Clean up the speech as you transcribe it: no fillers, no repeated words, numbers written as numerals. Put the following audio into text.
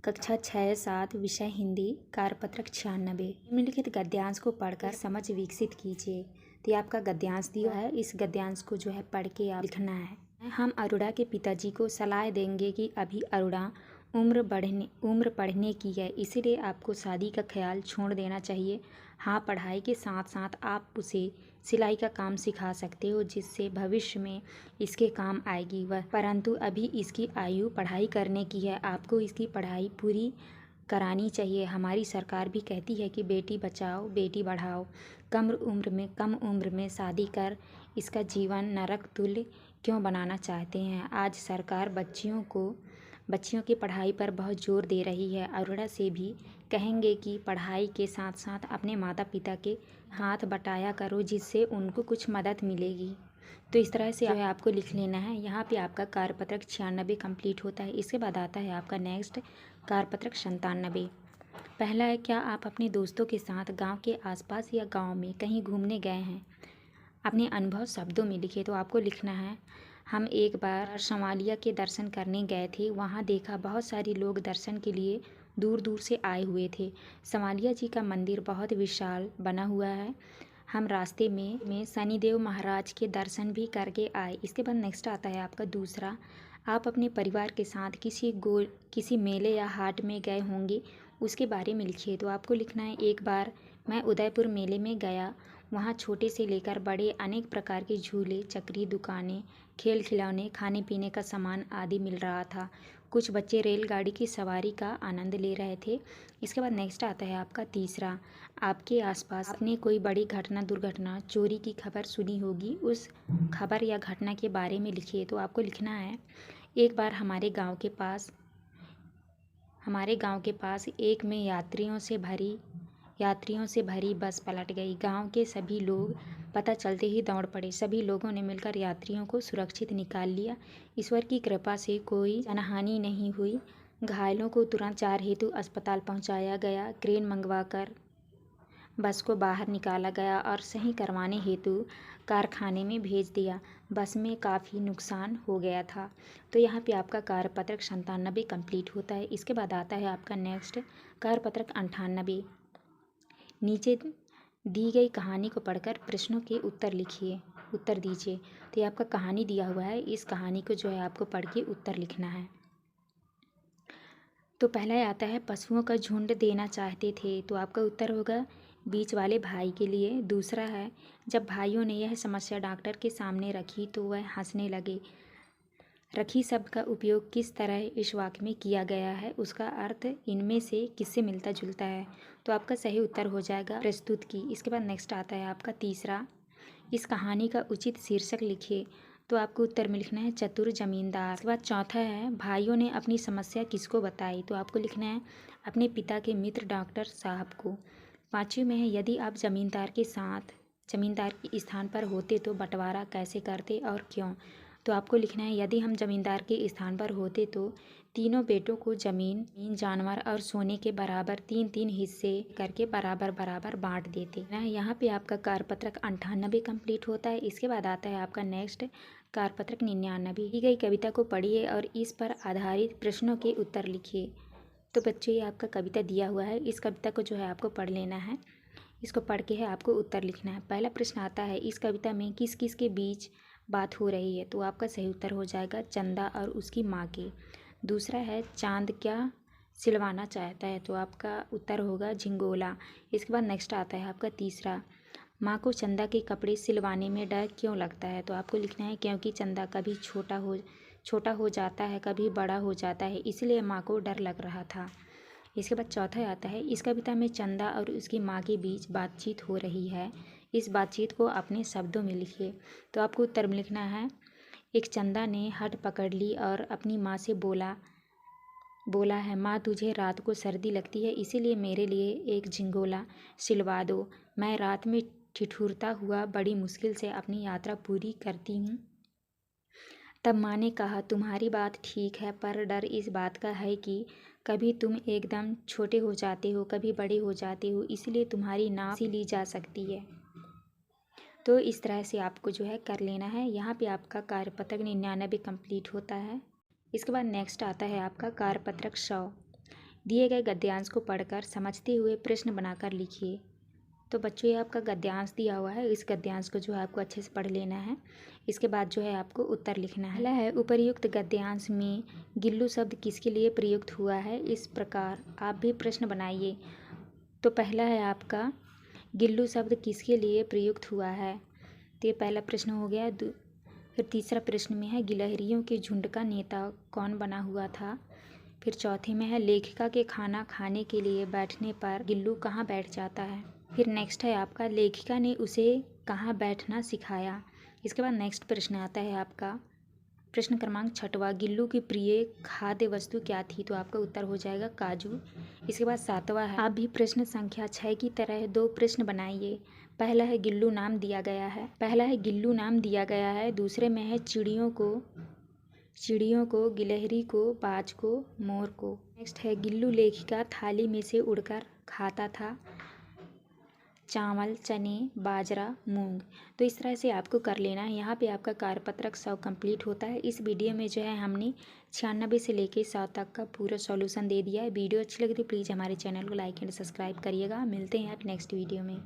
कक्षा 6-7 विषय हिंदी कार्यपत्रक 96। निम्नलिखित गद्यांश को पढ़कर समझ विकसित कीजिए। तो ये आपका गद्यांश दिया है, इस गद्यांश को जो है पढ़ के आप लिखना है। हम अरुणा के पिताजी को सलाह देंगे कि अभी अरुणा उम्र पढ़ने की है, इसलिए आपको शादी का ख्याल छोड़ देना चाहिए। हाँ, पढ़ाई के साथ साथ आप उसे सिलाई का काम सिखा सकते हो, जिससे भविष्य में इसके काम आएगी वह, परंतु अभी इसकी आयु पढ़ाई करने की है, आपको इसकी पढ़ाई पूरी करानी चाहिए। हमारी सरकार भी कहती है कि बेटी बचाओ बेटी बढ़ाओ। कम उम्र में शादी कर इसका जीवन नरक तुल्य क्यों बनाना चाहते हैं। आज सरकार बच्चियों की पढ़ाई पर बहुत जोर दे रही है। अरुणा से भी कहेंगे कि पढ़ाई के साथ साथ अपने माता पिता के हाथ बटाया करो, जिससे उनको कुछ मदद मिलेगी। तो इस तरह से आपको लिख लेना है। यहाँ पे आपका कार्यपत्रक 96 कंप्लीट होता है। इसके बाद आता है आपका नेक्स्ट कार्यपत्रक 97। पहला है, क्या आप अपने दोस्तों के साथ गांव के आसपास या गांव में कहीं घूमने गए हैं। अपने अनुभव शब्दों में लिखे। तो आपको लिखना है, हम एक बार संवालिया के दर्शन करने गए थे। वहाँ देखा बहुत सारे लोग दर्शन के लिए दूर दूर से आए हुए थे। संवालिया जी का मंदिर बहुत विशाल बना हुआ है। हम रास्ते में शनिदेव महाराज के दर्शन भी करके आए। इसके बाद नेक्स्ट आता है आपका दूसरा, आप अपने परिवार के साथ किसी मेले या हाट में गए होंगे, उसके बारे में लिखिए। तो आपको लिखना है, एक बार मैं उदयपुर मेले में गया। वहाँ छोटे से लेकर बड़े अनेक प्रकार के झूले, चक्री, दुकानें, खेल खिलौने, खाने पीने का सामान आदि मिल रहा था। कुछ बच्चे रेलगाड़ी की सवारी का आनंद ले रहे थे। इसके बाद नेक्स्ट आता है आपका तीसरा, आपके आसपास आपने कोई बड़ी घटना, दुर्घटना, चोरी की खबर सुनी होगी, उस खबर या घटना के बारे में लिखिए। तो आपको लिखना है, एक बार हमारे गांव के पास एक में यात्रियों से भरी बस पलट गई। गांव के सभी लोग पता चलते ही दौड़ पड़े। सभी लोगों ने मिलकर यात्रियों को सुरक्षित निकाल लिया। ईश्वर की कृपा से कोई जनहानि नहीं हुई। घायलों को तुरंत उपचार हेतु अस्पताल पहुंचाया गया। क्रेन मंगवाकर बस को बाहर निकाला गया और सही करवाने हेतु कारखाने में भेज दिया। बस में काफ़ी नुकसान हो गया था। तो यहाँ पे आपका कार्यपत्रक 97 कंप्लीट होता है। इसके बाद आता है आपका नेक्स्ट कार्यपत्रक 98। नीचे दी गई कहानी को पढ़कर प्रश्नों के उत्तर दीजिए। तो ये आपका कहानी दिया हुआ है, इस कहानी को जो है आपको पढ़ के उत्तर लिखना है। तो पहला आता है, पशुओं का झुंड देना चाहते थे। तो आपका उत्तर होगा बीच वाले भाई के लिए। दूसरा है, जब भाइयों ने यह समस्या डॉक्टर के सामने रखी तो वह हंसने लगे। रखी शब्द का उपयोग किस तरह इस वाक्य में किया गया है, उसका अर्थ इनमें से किससे मिलता जुलता है। तो आपका सही उत्तर हो जाएगा प्रस्तुत की। इसके बाद नेक्स्ट आता है आपका तीसरा, इस कहानी का उचित शीर्षक लिखिए। तो आपको उत्तर में लिखना है चतुर जमींदार। इसके बाद चौथा है, भाइयों ने अपनी समस्या किसको बताई। तो आपको लिखना है अपने पिता के मित्र डॉक्टर साहब को। पाँचवीं में है, यदि आप जमींदार के स्थान पर होते तो बंटवारा कैसे करते और क्यों। तो आपको लिखना है, यदि हम जमींदार के स्थान पर होते तो तीनों बेटों को जमीन, जानवर और सोने के बराबर 3-3 हिस्से करके बराबर बराबर बांट देते हैं। यहाँ पे आपका कार्यपत्रक 98 कंप्लीट होता है। इसके बाद आता है आपका नेक्स्ट कार्यपत्रक 99। दी गई कविता को पढ़िए और इस पर आधारित प्रश्नों के उत्तर लिखिए। तो बच्चों, ये आपका कविता दिया हुआ है, इस कविता को जो है आपको पढ़ लेना है। इसको पढ़ के है आपको उत्तर लिखना है। पहला प्रश्न आता है, इस कविता में किस किस के बीच बात हो रही है। तो आपका सही उत्तर हो जाएगा चंदा और उसकी माँ के। दूसरा है, चांद क्या सिलवाना चाहता है। तो आपका उत्तर होगा झिंगोला। इसके बाद नेक्स्ट आता है आपका तीसरा, माँ को चंदा के कपड़े सिलवाने में डर क्यों लगता है। तो आपको लिखना है क्योंकि चंदा कभी छोटा हो जाता है, कभी बड़ा हो जाता है, इसलिए माँ को डर लग रहा था। इसके बाद चौथा आता है, इस कविता में चंदा और उसकी माँ के बीच बातचीत हो रही है, इस बातचीत को अपने शब्दों में लिखिए। तो आपको उत्तर में लिखना है, एक चंदा ने हट पकड़ ली और अपनी माँ से बोला है, माँ तुझे रात को सर्दी लगती है, इसीलिए मेरे लिए एक झिंगोला सिलवा दो। मैं रात में ठिठुरता हुआ बड़ी मुश्किल से अपनी यात्रा पूरी करती हूँ। तब माँ ने कहा, तुम्हारी बात ठीक है, पर डर इस बात का है कि कभी तुम एकदम छोटे हो जाते हो, कभी बड़े हो जाते हो, इसलिए तुम्हारी नाप ली जा सकती है। तो इस तरह से आपको जो है कर लेना है। यहाँ पे आपका कार्यपत्रक 99 कंप्लीट होता है। इसके बाद नेक्स्ट आता है आपका कार्यपत्रक 100। दिए गए गद्यांश को पढ़कर समझते हुए प्रश्न बनाकर लिखिए। तो बच्चों, ये आपका गद्यांश दिया हुआ है, इस गद्यांश को जो है आपको अच्छे से पढ़ लेना है। इसके बाद जो है आपको उत्तर लिखना है। पहला है, उपर्युक्त गद्यांश में गिल्लू शब्द किसके लिए प्रयुक्त हुआ है, इस प्रकार आप भी प्रश्न बनाइए। तो पहला है आपका, गिल्लू शब्द किसके लिए प्रयुक्त हुआ है, तो ये पहला प्रश्न हो गया। फिर तीसरा प्रश्न में है, गिलहरियों के झुंड का नेता कौन बना हुआ था। फिर चौथे में है, लेखिका के खाना खाने के लिए बैठने पर गिल्लू कहाँ बैठ जाता है। फिर नेक्स्ट है आपका, लेखिका ने उसे कहाँ बैठना सिखाया। इसके बाद नेक्स्ट प्रश्न आता है आपका प्रश्न क्रमांक 6वां, गिल्लू की प्रिय खाद्य वस्तु क्या थी, तो आपका उत्तर हो जाएगा काजू। इसके बाद 7वां है, आप भी प्रश्न संख्या 6 की तरह 2 प्रश्न बनाइए। पहला है, गिल्लू नाम दिया गया है। दूसरे में है, चिड़ियों को, गिलहरी को, बाज को, मोर को। नेक्स्ट है, गिल्लू लेखिका थाली में से उड़कर खाता था, चावल, चने, बाजरा, मूंग। तो इस तरह से आपको कर लेना है। यहाँ पे आपका कार्यपत्रक 100 कंप्लीट होता है। इस वीडियो में जो है हमने 96 से लेके 100 तक का पूरा सॉल्यूशन दे दिया है। वीडियो अच्छी लगी तो प्लीज़ हमारे चैनल को लाइक एंड सब्सक्राइब करिएगा। मिलते हैं आप नेक्स्ट वीडियो में।